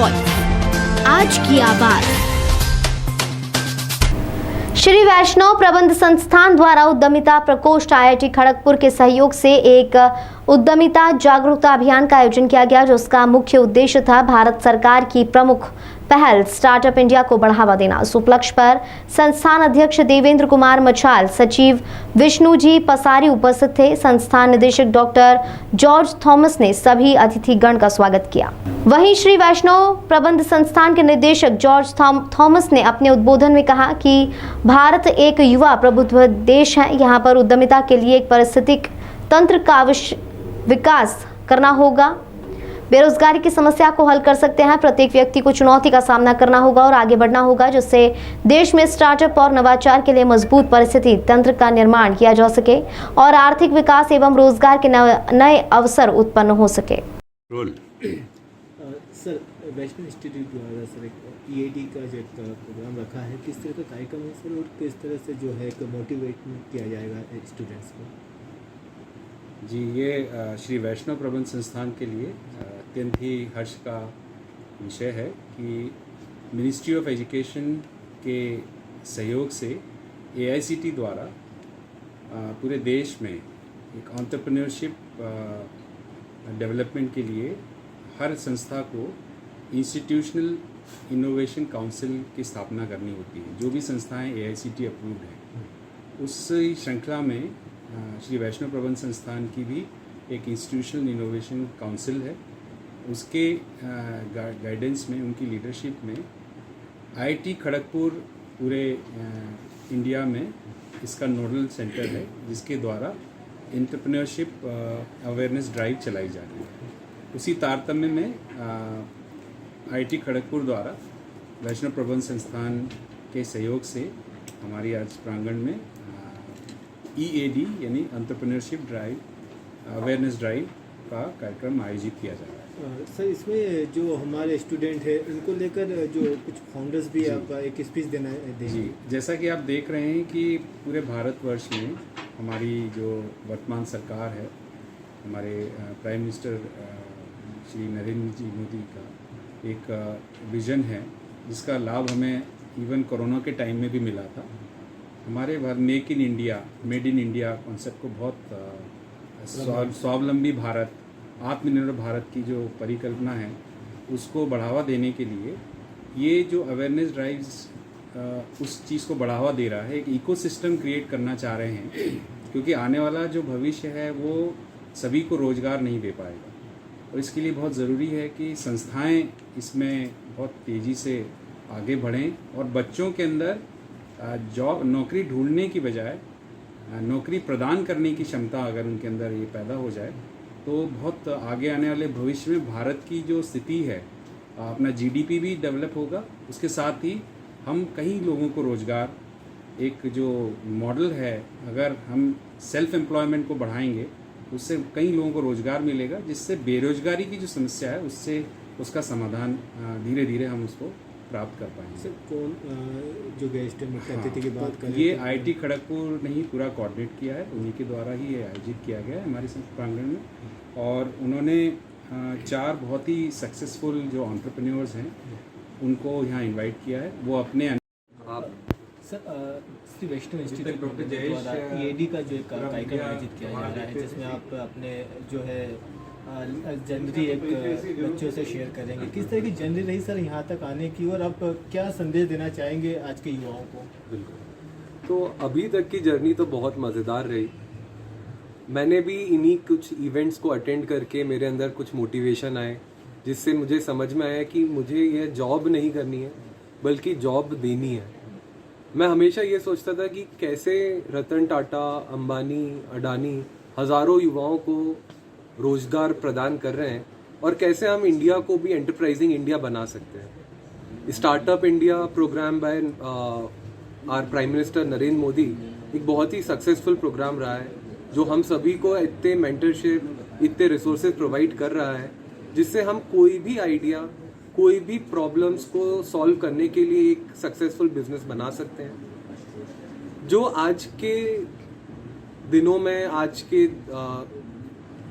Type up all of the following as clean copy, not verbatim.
Voice, आज की आवाज। श्री वैष्णव प्रबंध संस्थान द्वारा उद्यमिता प्रकोष्ठ IIT खड़गपुर के सहयोग से एक उद्यमिता जागरूकता अभियान का आयोजन किया गया, जिसका मुख्य उद्देश्य था भारत सरकार की प्रमुख पहल स्टार्टअप इंडिया को बढ़ावा देना। इस उपलक्ष्य पर संस्थान अध्यक्ष देवेंद्र कुमार मछाल, सचिव विष्णुजी पसारी उपस्थित थे। संस्थान निदेशक डॉक्टर जॉर्ज थॉमस ने सभी अतिथिगण का स्वागत किया। वहीं श्री वैष्णव प्रबंध संस्थान के निदेशक जॉर्ज थॉमस ने अपने उद्बोधन में कहा कि भारत एक युवा प्रभुत्व देश है। यहाँ पर उद्यमिता के लिए एक पारिस्थितिक तंत्र का विकास करना होगा। बेरोजगारी की समस्या को हल कर सकते हैं। प्रत्येक व्यक्ति को चुनौती का सामना करना होगा और आगे बढ़ना होगा, जिससे देश में स्टार्टअप और नवाचार के लिए मजबूत परिस्थिति तंत्र का निर्माण किया जा सके और आर्थिक विकास एवं रोजगार के नए अवसर उत्पन्न हो सके। सर, वैष्णव इंस्टीट्यूट द्वारा सर एक EAD का जो प्रोग्राम रखा है, किस तरह का कार्यक्रम है सर, और किस तरह से जो है एक मोटिवेट किया जाएगा स्टूडेंट्स को? जी, ये श्री वैष्णव प्रबंध संस्थान के लिए अत्यंत ही हर्ष का विषय है कि मिनिस्ट्री ऑफ एजुकेशन के सहयोग से AICT द्वारा पूरे देश में एक एंटरप्रेन्योरशिप डेवलपमेंट के लिए हर संस्था को इंस्टीट्यूशनल इनोवेशन काउंसिल की स्थापना करनी होती है। जो भी संस्थाएं AICT अप्रूव्ड हैं, उस श्रृंखला में श्री वैष्णव प्रबंध संस्थान की भी एक इंस्टीट्यूशनल इनोवेशन काउंसिल है। उसके गाइडेंस में, उनकी लीडरशिप में IIT खड़गपुर पूरे इंडिया में इसका नोडल सेंटर है, जिसके द्वारा एंटरप्रेन्योरशिप अवेयरनेस ड्राइव चलाई जा रही है। उसी तारतम्य में IIT खड़गपुर द्वारा वैष्णव प्रबंध संस्थान के सहयोग से हमारी आज प्रांगण में EAD यानी एंटरप्रेन्योरशिप ड्राइव अवेयरनेस ड्राइव का कार्यक्रम आयोजित किया जा रहा है। सर, इसमें जो हमारे स्टूडेंट हैं, इनको लेकर जो कुछ फाउंडर्स भी आपका एक स्पीच देना जी, जैसा कि आप देख रहे हैं कि पूरे भारतवर्ष में हमारी जो वर्तमान सरकार है, हमारे प्राइम मिनिस्टर श्री नरेंद्र जी मोदी का एक विज़न है, जिसका लाभ हमें इवन कोरोना के टाइम में भी मिला था। हमारे make in India, made in India concept को बहुत स्वावलंबी भारत, आत्मनिर्भर भारत की जो परिकल्पना है, उसको बढ़ावा देने के लिए ये जो अवेयरनेस ड्राइव्स उस चीज़ को बढ़ावा दे रहा है। एक इकोसिस्टम क्रिएट करना चाह रहे हैं, क्योंकि आने वाला जो भविष्य है वो सभी को रोज़गार नहीं दे पाएगा, और इसके लिए बहुत ज़रूरी है कि संस्थाएं इसमें बहुत तेज़ी से आगे बढ़ें और बच्चों के अंदर जॉब नौकरी ढूंढने की बजाय नौकरी प्रदान करने की क्षमता अगर उनके अंदर ये पैदा हो जाए, तो बहुत आगे आने वाले भविष्य में भारत की जो स्थिति है, अपना GDP भी डेवलप होगा। उसके साथ ही हम कई लोगों को रोज़गार, एक जो मॉडल है, अगर हम सेल्फ एम्प्लॉयमेंट को बढ़ाएंगे, उससे कई लोगों को रोज़गार मिलेगा, जिससे बेरोजगारी की जो समस्या है उससे उसका समाधान धीरे धीरे हम उसको प्राप्त कर पाएंगे। सर, कौन जो गेस्ट मुख्य अतिथि की बात करें, ये IIT खड़गपुर ने ही पूरा कोऑर्डिनेट किया है, उन्हीं के द्वारा ही ये आयोजित किया गया है हमारे प्रांगण में, और उन्होंने 4 बहुत ही सक्सेसफुल जो एंटरप्रेन्योर्स हैं उनको यहाँ इनवाइट किया है। वो अपने आप सर, श्री वैष्णव इंस्टीट्यूट द्वारा EAD का जो एक कार्यक्रम आयोजित किया जा रहा है, जिसमें आप अपने जो है जर्नी एक बच्चों से शेयर करेंगे। किस तरह की जर्नी रही सर यहाँ तक आने की, और आप क्या संदेश देना चाहेंगे आज के युवाओं को? बिल्कुल, तो अभी तक की जर्नी तो बहुत मज़ेदार रही। मैंने भी इन्हीं कुछ इवेंट्स को अटेंड करके मेरे अंदर कुछ मोटिवेशन आए, जिससे मुझे समझ में आया कि मुझे यह जॉब नहीं करनी है, बल्कि जॉब देनी है। मैं हमेशा ये सोचता था कि कैसे रतन टाटा, अंबानी, अडानी हज़ारों युवाओं को रोज़गार प्रदान कर रहे हैं, और कैसे हम इंडिया को भी एंटरप्राइजिंग इंडिया बना सकते हैं। Startup India programme by our prime minister Narendra Modi एक बहुत ही सक्सेसफुल प्रोग्राम रहा है, जो हम सभी को इतने मेंटरशिप, इतने रिसोर्सेज प्रोवाइड कर रहा है, जिससे हम कोई भी आइडिया, कोई भी प्रॉब्लम्स को सॉल्व करने के लिए एक सक्सेसफुल बिजनेस बना सकते हैं। जो आज के दिनों में, आज के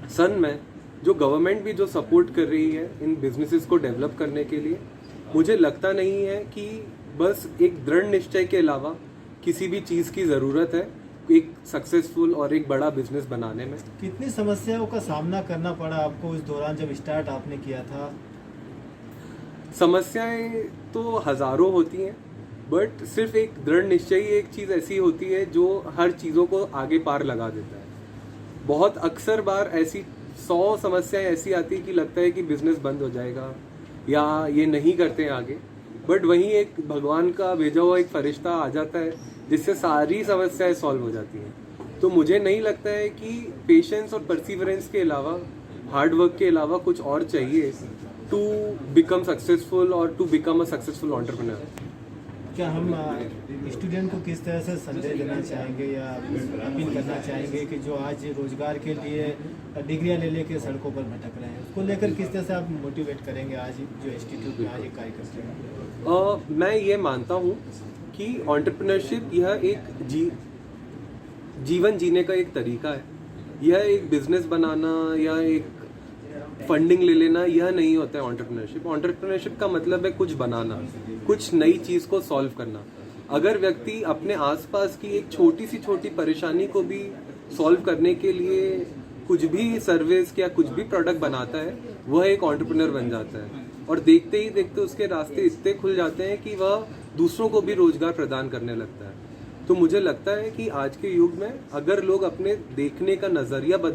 सन में जो गवर्नमेंट भी जो सपोर्ट कर रही है इन बिजनेसेस को डेवलप करने के लिए, मुझे लगता नहीं है कि बस एक दृढ़ निश्चय के अलावा किसी भी चीज़ की ज़रूरत है एक सक्सेसफुल और एक बड़ा बिजनेस बनाने में। कितनी समस्याओं का सामना करना पड़ा आपको उस दौरान जब स्टार्ट आपने किया था? समस्याएं तो हज़ारों होती हैं, बट सिर्फ एक दृढ़ निश्चय ही एक चीज़ ऐसी होती है जो हर चीज़ों को आगे पार लगा देता है। बहुत अक्सर बार ऐसी 100 समस्याएं ऐसी आती है कि लगता है कि बिजनेस बंद हो जाएगा या ये नहीं करते हैं आगे, बट वहीं एक भगवान का भेजा हुआ एक फरिश्ता आ जाता है जिससे सारी समस्याएं सॉल्व हो जाती हैं। तो मुझे नहीं लगता है कि पेशेंस और परसिवरेंस के अलावा, हार्ड वर्क के अलावा कुछ और चाहिए टू बिकम सक्सेसफुल और to become a successful entrepreneur. क्या हम स्टूडेंट को किस तरह से संदेश देना चाहेंगे या अपील करना चाहेंगे कि जो आज रोजगार के लिए डिग्रियां ले लेके सड़कों पर भटक रहे हैं, उसको लेकर किस तरह से आप मोटिवेट करेंगे आज जो इंस्टीट्यूट में आज ये कार्य करते हैं? मैं ये मानता हूँ कि एंटरप्रेन्योरशिप यह एक जीवन जीने का एक तरीका है। यह एक बिजनेस बनाना या एक फंडिंग ले लेना यह नहीं होता है एंटरप्रेन्योरशिप। एंटरप्रेन्योरशिप का मतलब है कुछ बनाना, कुछ नई चीज़ को सॉल्व करना। अगर व्यक्ति अपने आसपास की एक छोटी सी छोटी परेशानी को भी सॉल्व करने के लिए कुछ भी सर्विस या कुछ भी प्रोडक्ट बनाता है, वह एक एंटरप्रेन्योर बन जाता है। और देखते ही देखते उसके रास्ते इतने खुल जाते हैं कि वह दूसरों को भी रोजगार प्रदान करने लगता है। तो मुझे लगता है कि आज के युग में अगर लोग अपने देखने का नज़रिया